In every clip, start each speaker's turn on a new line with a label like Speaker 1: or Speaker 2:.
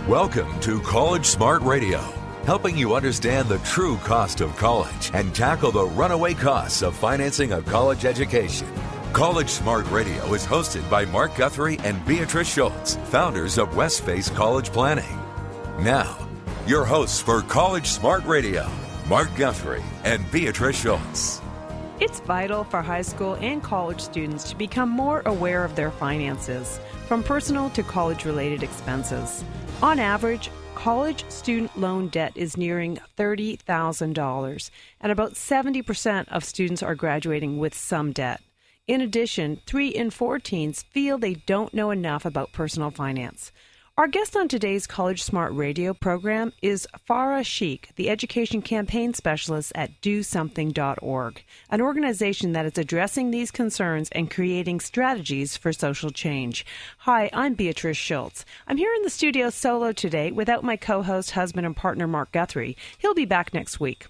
Speaker 1: Welcome to College Smart Radio, helping you understand the true cost of college and tackle the runaway costs of financing a college education. College Smart Radio is hosted by Mark Guthrie and Beatrice Schultz, founders of Westface College Planning. Now, your hosts for College Smart Radio, Mark Guthrie and Beatrice Schultz.
Speaker 2: It's vital for high school and college students to become more aware of their finances, from personal to college-related expenses. On average, college student loan debt is nearing $30,000, and about 70% of students are graduating with some debt. In addition, 3 in 4 teens feel they don't know enough about personal finance. Our guest on today's College Smart Radio program is Farah Sheikh, the Education Campaign Specialist at DoSomething.org, an organization that is addressing these concerns and creating strategies for social change. Hi, I'm Beatrice Schultz. I'm here in the studio solo today without my co-host, husband, and partner, Mark Guthrie. He'll be back next week.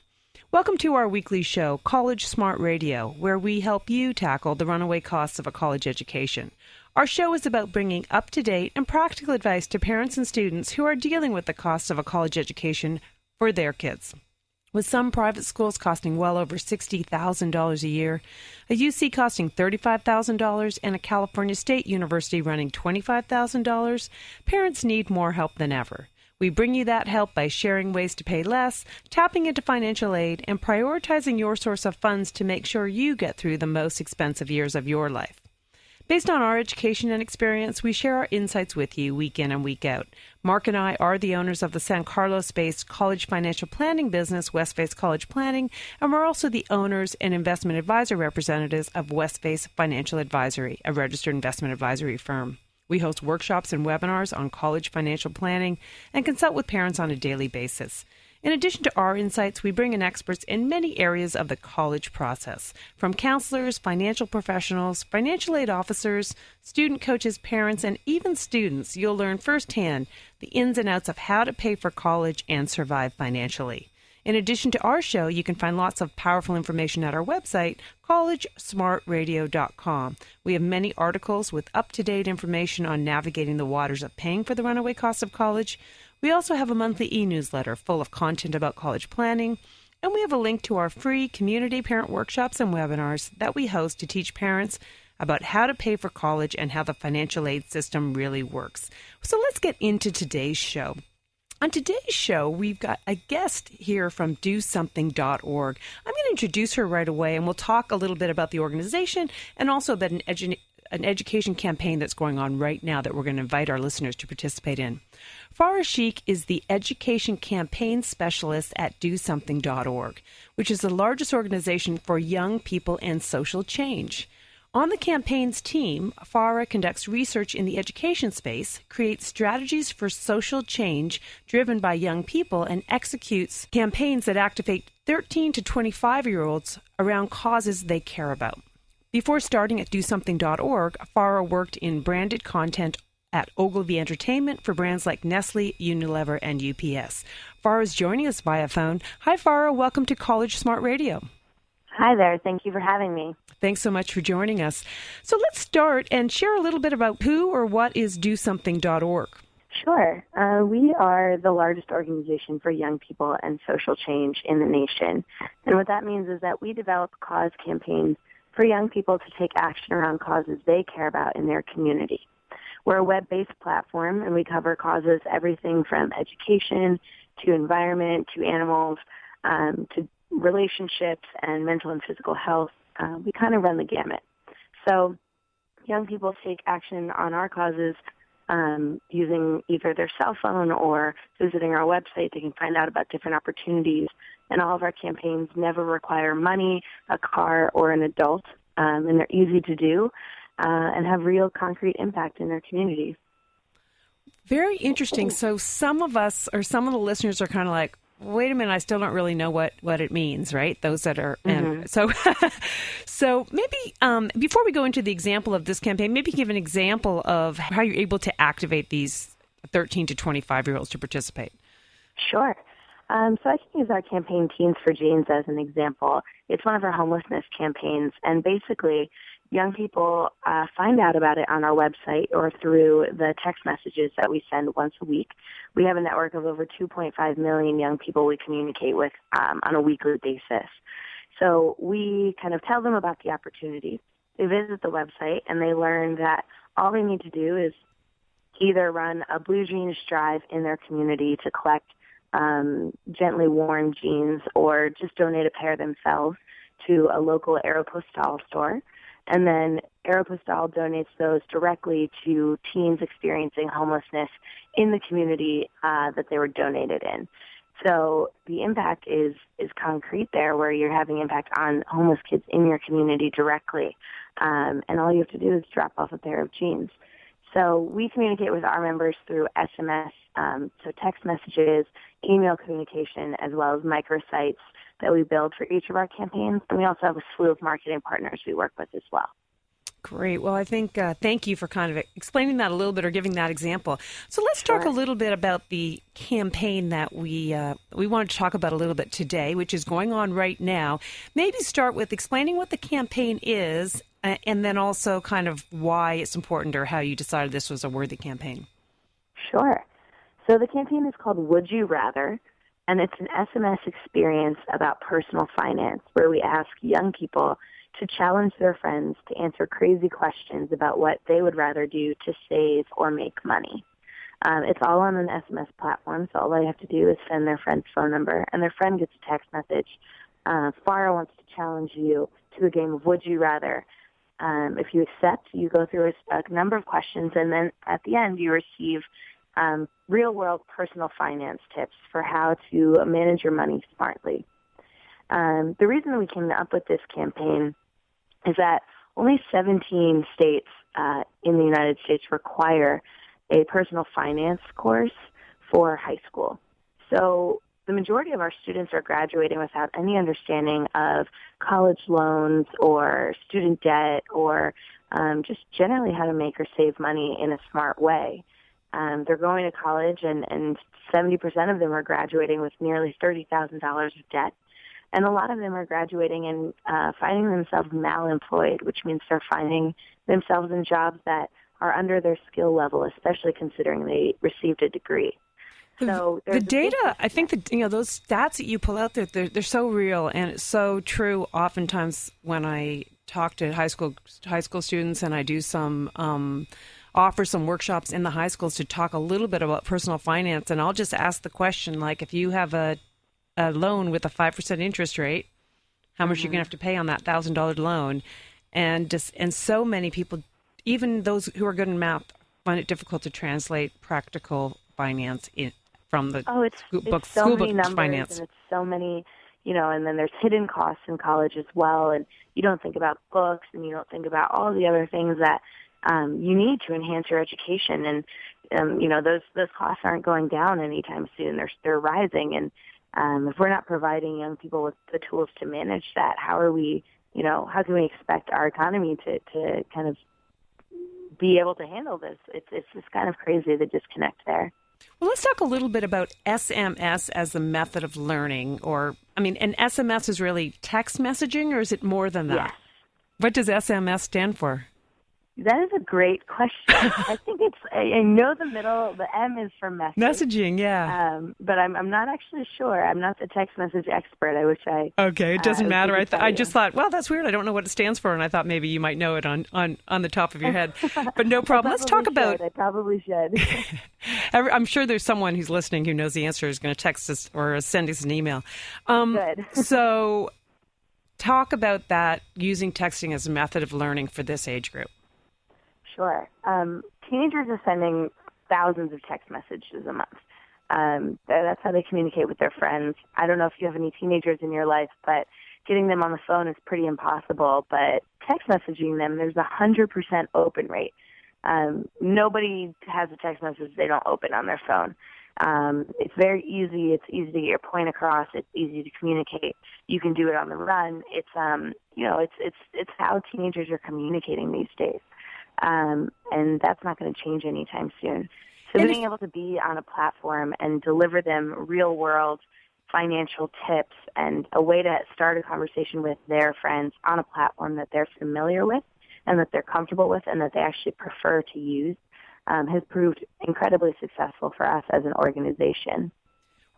Speaker 2: Welcome to our weekly show, College Smart Radio, where we help you tackle the runaway costs of a college education. Our show is about bringing up-to-date and practical advice to parents and students who are dealing with the costs of a college education for their kids. With some private schools costing well over $60,000 a year, a UC costing $35,000, and a California State University running $25,000, parents need more help than ever. We bring you that help by sharing ways to pay less, tapping into financial aid, and prioritizing your source of funds to make sure you get through the most expensive years of your life. Based on our education and experience, we share our insights with you week in and week out. Mark and I are the owners of the San Carlos-based college financial planning business, Westface College Planning, and we're also the owners and investment advisor representatives of Westface Financial Advisory, a registered investment advisory firm. We host workshops and webinars on college financial planning and consult with parents on a daily basis. In addition to our insights, we bring in experts in many areas of the college process, from counselors, financial professionals, financial aid officers, student coaches, parents, and even students. You'll learn firsthand the ins and outs of how to pay for college and survive financially. In addition to our show, you can find lots of powerful information at our website, collegesmartradio.com. We have many articles with up-to-date information on navigating the waters of paying for the runaway cost of college. We also have a monthly e-newsletter full of content about college planning, and we have a link to our free community parent workshops and webinars that we host to teach parents about how to pay for college and how the financial aid system really works. So let's get into today's show. On today's show, we've got a guest here from DoSomething.org. I'm going to introduce her right away, and we'll talk a little bit about the organization and also about an education campaign that's going on right now that we're going to invite our listeners to participate in. Farah Sheikh is the Education Campaign Specialist at DoSomething.org, which is the largest organization for young people and social change. On the campaign's team, Farah conducts research in the education space, creates strategies for social change driven by young people, and executes campaigns that activate 13 to 25-year-olds around causes they care about. Before starting at DoSomething.org, Farah worked in branded content at Ogilvy Entertainment for brands like Nestle, Unilever, and UPS. Farah is joining us via phone. Hi, Farah. Welcome to College Smart Radio.
Speaker 3: Hi there. Thank you for having me.
Speaker 2: Thanks so much for joining us. So let's start and share a little bit about who or what is DoSomething.org.
Speaker 3: Sure. We are the largest organization for young people and social change in the nation. And what that means is that we develop cause campaigns for young people to take action around causes they care about in their community. We're a web-based platform, and we cover causes everything from education to environment to animals to relationships and mental and physical health. We kind of run the gamut. So young people take action on our causes using either their cell phone or visiting our website. They can find out about different opportunities. And all of our campaigns never require money, a car, or an adult. And they're easy to do and have real concrete impact in their community.
Speaker 2: Very interesting. So some of us or some of the listeners are kind of like, wait a minute, I still don't really know what it means, right? Those that are, and so maybe before we go into the example of this campaign, maybe give an example of how you're able to activate these 13 to 25-year-olds to participate.
Speaker 3: Sure. So I can use our campaign Teens for Janes as an example. It's one of our homelessness campaigns, and basically young people find out about it on our website or through the text messages that we send once a week. We have a network of over 2.5 million young people we communicate with on a weekly basis. So we kind of tell them about the opportunity. They visit the website and they learn that all they need to do is either run a blue jeans drive in their community to collect gently worn jeans, or just donate a pair themselves to a local Aeropostale store. And then Aeropostale donates those directly to teens experiencing homelessness in the community that they were donated in. So the impact is concrete there, where you're having impact on homeless kids in your community directly. And all you have to do is drop off a pair of jeans. So we communicate with our members through SMS, so text messages, email communication, as well as microsites that we build for each of our campaigns. And we also have a slew of marketing partners we work with as well.
Speaker 2: Great. Well, I think thank you for kind of explaining that a little bit, or giving that example. So let's talk a little bit about the campaign that we wanted to talk about a little bit today, which is going on right now. Maybe start with explaining what the campaign is, and then also kind of why it's important, or how you decided this was a worthy campaign.
Speaker 3: Sure. So the campaign is called Would You Rather, and it's an SMS experience about personal finance, where we ask young people to challenge their friends to answer crazy questions about what they would rather do to save or make money. It's all on an SMS platform, so all they have to do is send their friend's phone number, and their friend gets a text message. Farah wants to challenge you to a game of Would You Rather. If you accept, you go through a number of questions, and then at the end you receive real-world personal finance tips for how to manage your money smartly. The reason we came up with this campaign is that only 17 states in the United States require a personal finance course for high school. So the majority of our students are graduating without any understanding of college loans or student debt, or just generally how to make or save money in a smart way. They're going to college, and 70% of them are graduating with nearly $30,000 of debt. And a lot of them are graduating and finding themselves malemployed, which means they're finding themselves in jobs that are under their skill level, especially considering they received a degree. So
Speaker 2: the data, I think that those stats that you pull out there, they're so real, and it's so true. Oftentimes, when I talk to high school students, and I do some offer some workshops in the high schools to talk a little bit about personal finance, and I'll just ask the question, like, if you have a loan with a 5% interest rate, how much are you going to have to pay on that $1,000 loan? And so many people, even those who are good in math, find it difficult to translate practical finance from the school book
Speaker 3: numbers,
Speaker 2: finance.
Speaker 3: And it's so many, and then there's hidden costs in college as well. And you don't think about books, and you don't think about all the other things that you need to enhance your education. And, those costs aren't going down anytime soon. They're rising. And if we're not providing young people with the tools to manage that, how are we, how can we expect our economy to kind of be able to handle this? It's just kind of crazy, the disconnect there.
Speaker 2: Well, let's talk a little bit about SMS as a method of learning, and SMS is really text messaging, or is it more than that?
Speaker 3: Yes.
Speaker 2: What does SMS stand for?
Speaker 3: That is a great question. I think I know the M is for message.
Speaker 2: Messaging, yeah.
Speaker 3: But I'm not actually sure. I'm not the text message expert. I wish I...
Speaker 2: Okay, it doesn't matter. I just thought, well, that's weird. I don't know what it stands for, and I thought maybe you might know it on the top of your head. But no problem. Let's talk about...
Speaker 3: I probably should.
Speaker 2: I'm sure there's someone who's listening who knows the answer, is going to text us or send us an email.
Speaker 3: Good.
Speaker 2: So talk about that, using texting as a method of learning for this age group.
Speaker 3: Sure. Teenagers are sending thousands of text messages a month. That's how they communicate with their friends. I don't know if you have any teenagers in your life, but getting them on the phone is pretty impossible. But text messaging them, there's 100% open rate. Nobody has a text message they don't open on their phone. It's very easy. It's easy to get your point across. It's easy to communicate. You can do it on the run. It's it's how teenagers are communicating these days. And that's not going to change anytime soon. So being able to be on a platform and deliver them real-world financial tips and a way to start a conversation with their friends on a platform that they're familiar with and that they're comfortable with and that they actually prefer to use has proved incredibly successful for us as an organization.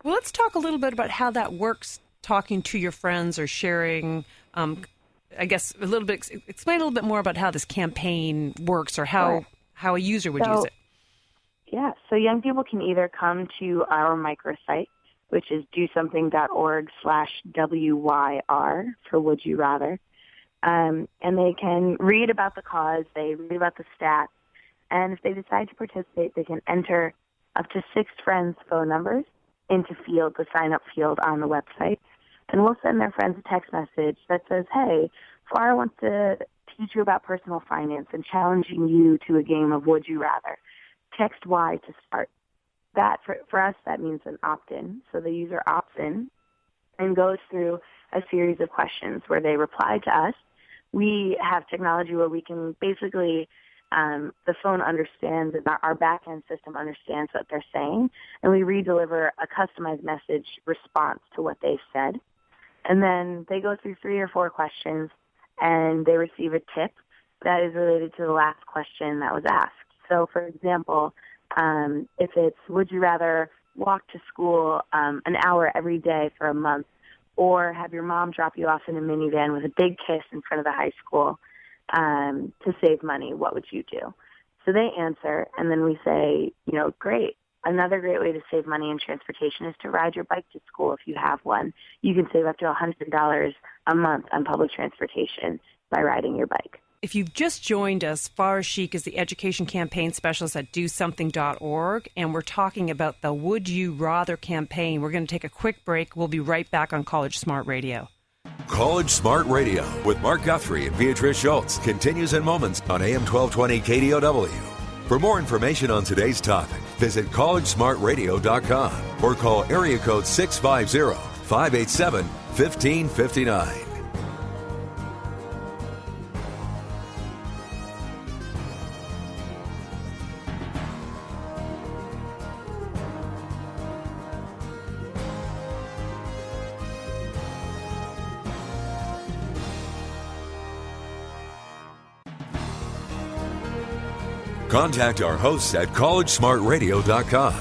Speaker 2: Well, let's talk a little bit about how that works, talking to your friends or sharing, I guess, a little bit, explain a little bit more about how this campaign works or how a user would use it.
Speaker 3: Yeah, so young people can either come to our microsite, which is dosomething.org/WYR for Would You Rather, and they can read about the cause, they read about the stats, and if they decide to participate, they can enter up to 6 friends' phone numbers into the sign-up field on the website, and we'll send their friends a text message that says, hey, Farah wants to teach you about personal finance and challenging you to a game of Would You Rather. Text Y to start. That, for us, that means an opt-in. So the user opts in and goes through a series of questions where they reply to us. We have technology where we can basically, the phone understands, and our back-end system understands what they're saying, and we redeliver a customized message response to what they've said. And then they go through 3 or 4 questions, and they receive a tip that is related to the last question that was asked. So, for example, if it's, would you rather walk to school an hour every day for a month, or have your mom drop you off in a minivan with a big kiss in front of the high school to save money, what would you do? So they answer, and then we say, great. Another great way to save money in transportation is to ride your bike to school if you have one. You can save up to $100 a month on public transportation by riding your bike.
Speaker 2: If you've just joined us, Farah Sheikh is the Education Campaign Specialist at DoSomething.org, and we're talking about the Would You Rather campaign. We're going to take a quick break. We'll be right back on College Smart Radio.
Speaker 1: College Smart Radio with Mark Guthrie and Beatrice Schultz continues in moments on AM 1220 KDOW. For more information on today's topic, visit collegesmartradio.com or call area code 650-587-1559. Contact our hosts at collegesmartradio.com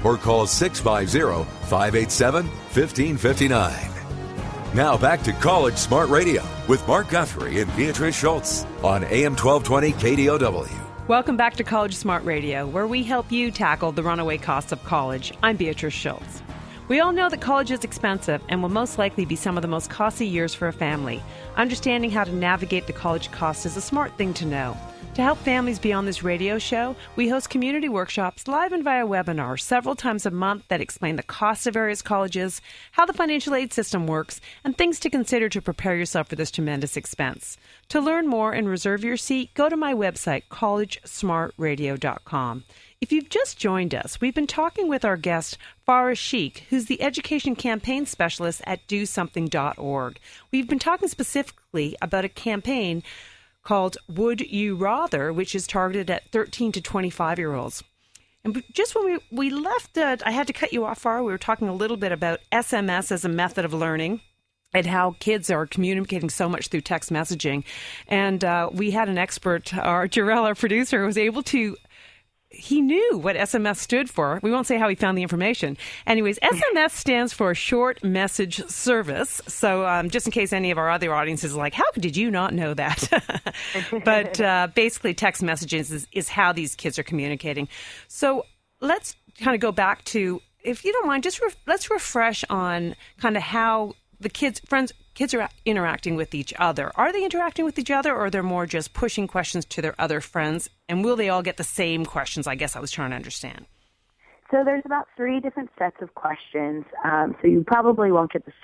Speaker 1: or call 650-587-1559. Now back to College Smart Radio with Mark Guthrie and Beatrice Schultz on AM 1220 KDOW.
Speaker 2: Welcome back to College Smart Radio, where we help you tackle the runaway costs of college. I'm Beatrice Schultz. We all know that college is expensive and will most likely be some of the most costly years for a family. Understanding how to navigate the college costs is a smart thing to know. To help families be on this radio show, we host community workshops live and via webinar several times a month that explain the cost of various colleges, how the financial aid system works, and things to consider to prepare yourself for this tremendous expense. To learn more and reserve your seat, go to my website, collegesmartradio.com. If you've just joined us, we've been talking with our guest, Farah Sheikh, who's the Education Campaign Specialist at DoSomething.org. We've been talking specifically about a campaign called Would You Rather, which is targeted at 13 to 25-year-olds. And just when we left, I had to cut you off, Farah. We were talking a little bit about SMS as a method of learning and how kids are communicating so much through text messaging. And we had an expert, Jarrell, our producer, who was able to he knew what SMS stood for. We won't say how he found the information. Anyways, SMS stands for Short Message Service. So just in case any of our other audiences are like, how did you not know that? But basically text messages is how these kids are communicating. So let's kind of go back to, if you don't mind, just let's refresh on kind of how the kids are interacting with each other. Are they interacting with each other, or are they more just pushing questions to their other friends? And will they all get the same questions? I guess I was trying to understand.
Speaker 3: So there's about 3 different sets of questions. So you probably won't get the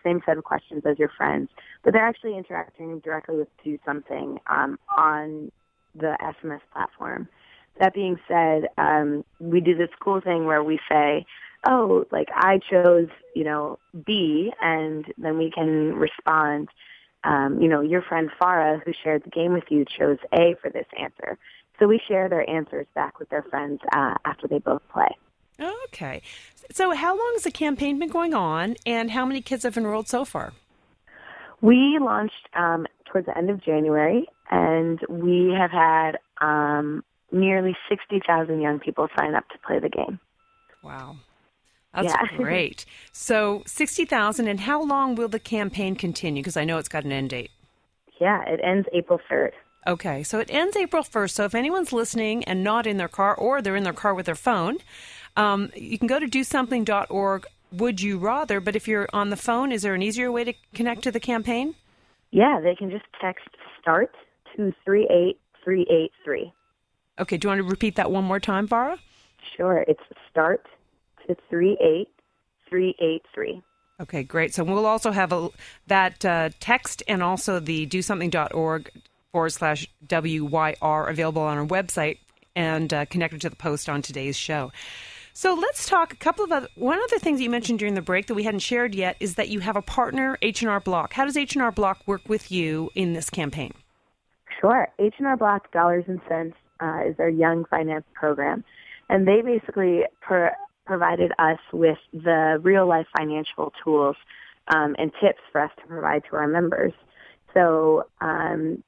Speaker 3: same set of questions as your friends, but they're actually interacting directly with Do Something on the SMS platform. That being said, we do this cool thing where we say, oh, like I chose, B, and then we can respond, your friend Farah, who shared the game with you, chose A for this answer. So we share their answers back with their friends after they both play.
Speaker 2: Okay. So how long has the campaign been going on, and how many kids have enrolled so far?
Speaker 3: We launched towards the end of January, and we have had nearly 60,000 young people sign up to play the game.
Speaker 2: Wow. That's great. So 60,000, and how long will the campaign continue? Because I know it's got an end date.
Speaker 3: Yeah, it ends April 3rd.
Speaker 2: Okay, so it ends April 1st. So if anyone's listening and not in their car, or they're in their car with their phone, you can go to dosomething.org. Would you rather? But if you're on the phone, is there an easier way to connect to the campaign?
Speaker 3: Yeah, they can just text START to 38383.
Speaker 2: Okay, do you want to repeat that one more time, Farah?
Speaker 3: Sure, it's START to 38383.
Speaker 2: Okay, great. So we'll also have that text and also the dosomething.org/WYR available on our website and connected to the post on today's show. So let's talk one other thing that you mentioned during the break that we hadn't shared yet is that you have a partner, H&R Block. How does H&R Block work with you in this campaign?
Speaker 3: Sure. H&R Block Dollars and Cents is our young finance program, and they basically provided us with the real-life financial tools and tips for us to provide to our members. So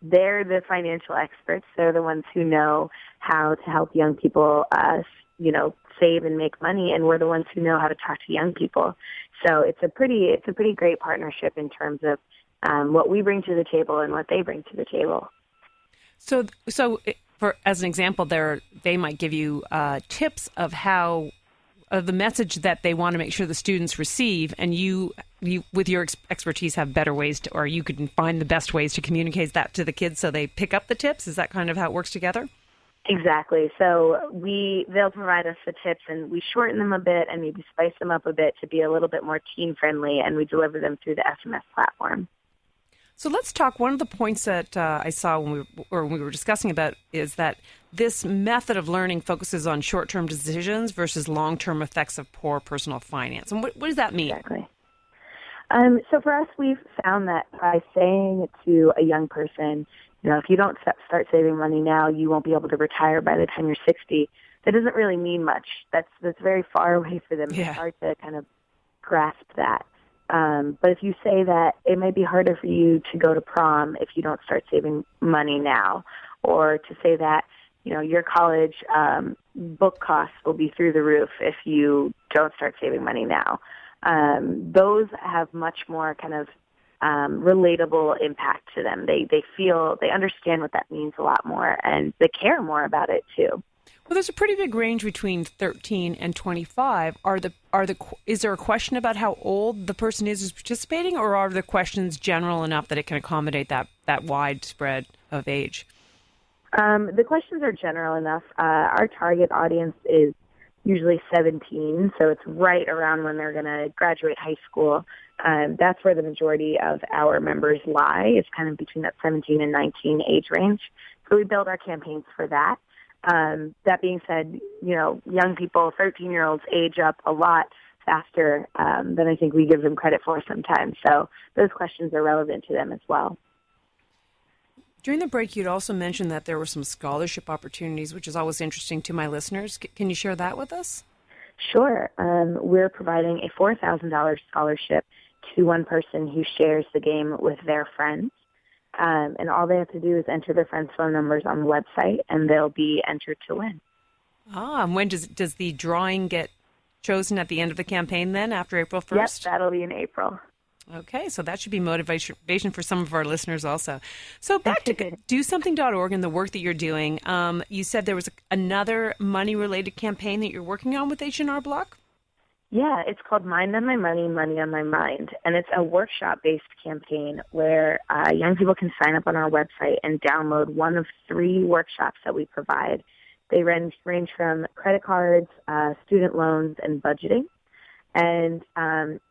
Speaker 3: they're the financial experts. They're the ones who know how to help young people, save and make money, and we're the ones who know how to talk to young people. So it's a pretty great partnership in terms of what we bring to the table and what they bring to the table.
Speaker 2: So as an example, they might give you tips of how the message that they want to make sure the students receive, and you with your expertise have better ways to, or you could find the best ways to communicate that to the kids so they pick up the tips. Is that kind of how it works together?
Speaker 3: Exactly. So they'll provide us the tips, and we shorten them a bit and maybe spice them up a bit to be a little bit more teen friendly, and we deliver them through the SMS platform.
Speaker 2: So let's talk. One of the points that I saw when we were discussing about is that this method of learning focuses on short-term decisions versus long-term effects of poor personal finance. And what does that mean?
Speaker 3: Exactly. So for us, we've found that by saying to a young person, if you don't start saving money now, you won't be able to retire by the time you're 60. That doesn't really mean much. That's very far away for them.
Speaker 2: Yeah.
Speaker 3: It's hard to kind of grasp that. But if you say that it might be harder for you to go to prom if you don't start saving money now, or to say that, your college book costs will be through the roof if you don't start saving money now. Those have much more kind of relatable impact to them. They understand what that means a lot more, and they care more about it too.
Speaker 2: Well, there's a pretty big range between 13 and 25. Is there a question about how old the person is who's participating, or are the questions general enough that it can accommodate that wide spread of age?
Speaker 3: The questions are general enough. Our target audience is usually 17, so it's right around when they're going to graduate high school. That's where the majority of our members lie. It's kind of between that 17 and 19 age range. So we build our campaigns for that. That being said, young people, 13-year-olds, age up a lot faster than I think we give them credit for sometimes. So those questions are relevant to them as well.
Speaker 2: During the break, you'd also mentioned that there were some scholarship opportunities, which is always interesting to my listeners. Can you share that with us?
Speaker 3: Sure. We're providing a $4,000 scholarship to one person who shares the game with their friends. And all they have to do is enter their friends' phone numbers on the website, and they'll be entered to win. And
Speaker 2: when does the drawing get chosen at the end of the campaign then, after April 1st?
Speaker 3: Yes, that'll be in April.
Speaker 2: Okay, so that should be motivation for some of our listeners also. So back to dosomething.org and the work that you're doing. You said there was another money-related campaign that you're working on with H&R Block?
Speaker 3: Yeah, it's called Mind on My Money, Money on My Mind. And it's a workshop-based campaign where young people can sign up on our website and download one of 3 workshops that we provide. They range from credit cards, student loans, and budgeting. And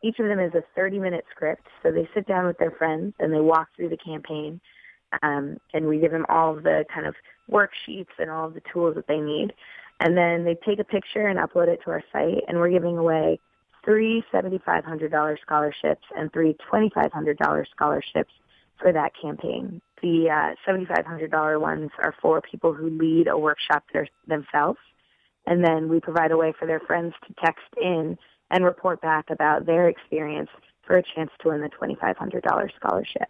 Speaker 3: each of them is a 30-minute script. So they sit down with their friends and they walk through the campaign. And we give them all of the kind of worksheets and all of the tools that they need. And then they take a picture and upload it to our site. And we're giving away 3 $7,500 scholarships and 3 $2,500 scholarships for that campaign. The $7,500 ones are for people who lead a workshop themselves. And then we provide a way for their friends to text in and report back about their experience for a chance to win the $2,500 scholarship.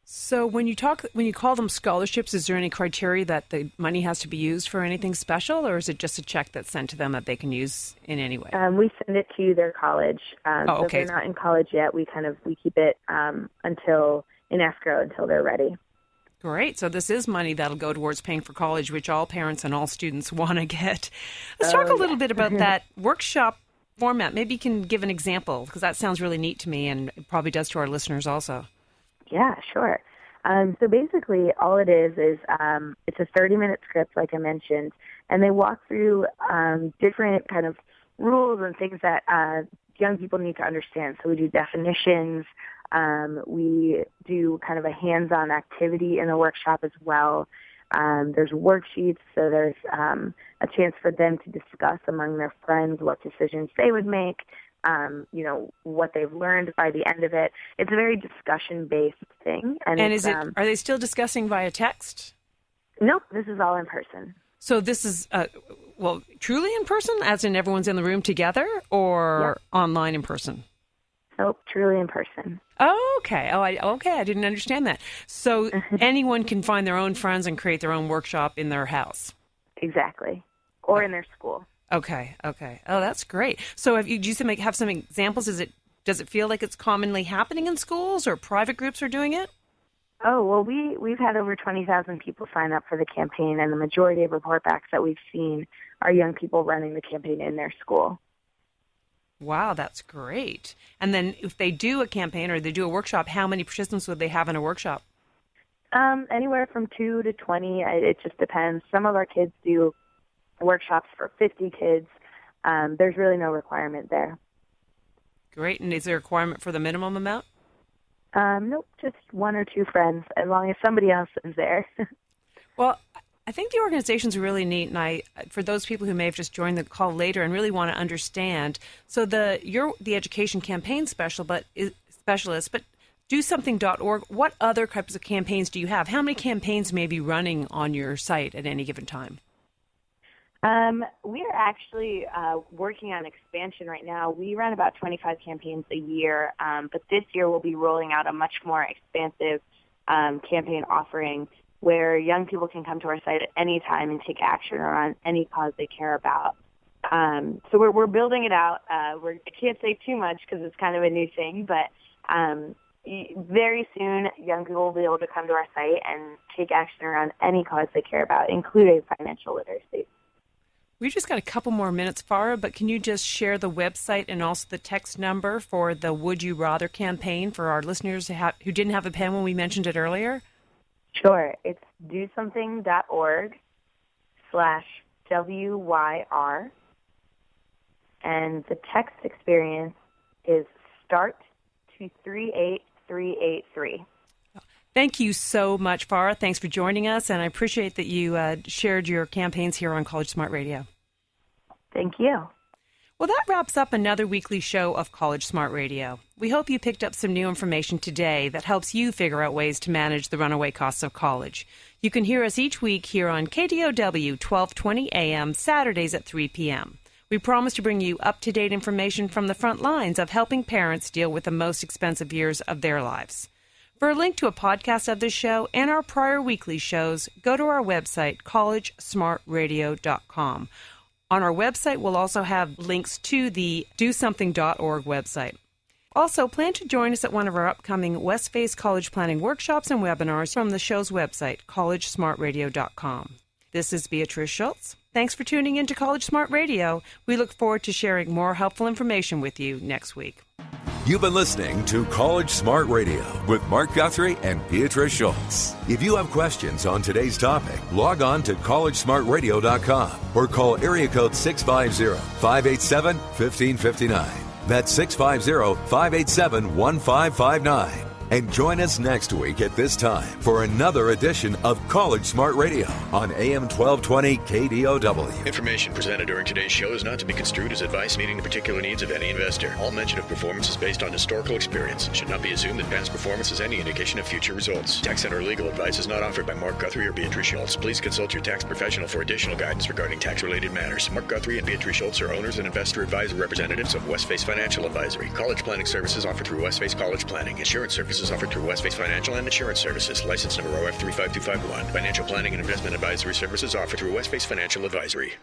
Speaker 2: So when you call them scholarships, is there any criteria that the money has to be used for anything special, or is it just a check that's sent to them that they can use in any way?
Speaker 3: We send it to their college. So if they're not in college yet, we keep it until in escrow until they're ready.
Speaker 2: Great. So this is money that'll go towards paying for college, which all parents and all students want to get. Let's talk a little bit about that workshop format. Maybe you can give an example, because that sounds really neat to me, and it probably does to our listeners also.
Speaker 3: Yeah, sure. So basically all it is it's a 30-minute script, like I mentioned, and they walk through different kind of rules and things that young people need to understand. So we do definitions. We do kind of a hands-on activity in the workshop as well. There's worksheets, so there's a chance for them to discuss among their friends what decisions they would make, what they've learned by the end of it. It's a very discussion-based thing. And
Speaker 2: are they still discussing via text?
Speaker 3: Nope, this is all in person.
Speaker 2: So this is, truly in person, as in everyone's in the room together, or online in person?
Speaker 3: Nope, truly in person.
Speaker 2: Oh, okay. I didn't understand that. So anyone can find their own friends and create their own workshop in their house?
Speaker 3: Exactly. Or in their school.
Speaker 2: Okay. Oh, that's great. So do you have some examples? Does it feel like it's commonly happening in schools, or private groups are doing it?
Speaker 3: Oh, well, we've had over 20,000 people sign up for the campaign, and the majority of report backs that we've seen are young people running the campaign in their school.
Speaker 2: Wow, that's great. And then if they do a campaign or they do a workshop, how many participants would they have in a workshop?
Speaker 3: Anywhere from 2 to 20. It just depends. Some of our kids do workshops for 50 kids. There's really no requirement there.
Speaker 2: Great. And is there a requirement for the minimum amount?
Speaker 3: Nope, just 1 or 2 friends, as long as somebody else is there.
Speaker 2: Well, I think the organization's really neat, and for those people who may have just joined the call later and really want to understand, so you're the education campaign specialist, but DoSomething.org, what other types of campaigns do you have? How many campaigns may be running on your site at any given time?
Speaker 3: We are actually working on expansion right now. We run about 25 campaigns a year, but this year we'll be rolling out a much more expansive campaign offering where young people can come to our site at any time and take action around any cause they care about. So we're building it out. I can't say too much because it's kind of a new thing, but very soon young people will be able to come to our site and take action around any cause they care about, including financial literacy.
Speaker 2: We've just got a couple more minutes, Farah, but can you just share the website and also the text number for the Would You Rather campaign for our listeners who didn't have a pen when we mentioned it earlier?
Speaker 3: Sure. It's DoSomething.org/WYR. And the text experience is START to 38383.
Speaker 2: Thank you so much, Farah. Thanks for joining us, and I appreciate that you shared your campaigns here on College Smart Radio.
Speaker 3: Thank you.
Speaker 2: Well, that wraps up another weekly show of College Smart Radio. We hope you picked up some new information today that helps you figure out ways to manage the runaway costs of college. You can hear us each week here on KDOW 1220 AM, Saturdays at 3 p.m. We promise to bring you up-to-date information from the front lines of helping parents deal with the most expensive years of their lives. For a link to a podcast of this show and our prior weekly shows, go to our website, collegesmartradio.com. On our website, we'll also have links to the DoSomething.org website. Also, plan to join us at one of our upcoming West Face College Planning workshops and webinars from the show's website, collegesmartradio.com. This is Beatrice Schultz. Thanks for tuning in to College Smart Radio. We look forward to sharing more helpful information with you next week.
Speaker 1: You've been listening to College Smart Radio with Mark Guthrie and Beatrice Schultz. If you have questions on today's topic, log on to collegesmartradio.com or call area code 650-587-1559. That's 650-587-1559. And join us next week at this time for another edition of College Smart Radio on AM 1220 KDOW.
Speaker 4: Information presented during today's show is not to be construed as advice meeting the particular needs of any investor. All mention of performance is based on historical experience. It should not be assumed that past performance is any indication of future results. Tax Center legal advice is not offered by Mark Guthrie or Beatrice Schultz. Please consult your tax professional for additional guidance regarding tax-related matters. Mark Guthrie and Beatrice Schultz are owners and investor advisor representatives of West Face Financial Advisory. College planning services offered through West Face College Planning. Insurance services services offered through Westface Financial and Insurance Services. License number OF 35251. Financial planning and investment advisory services offered through Westface Financial Advisory.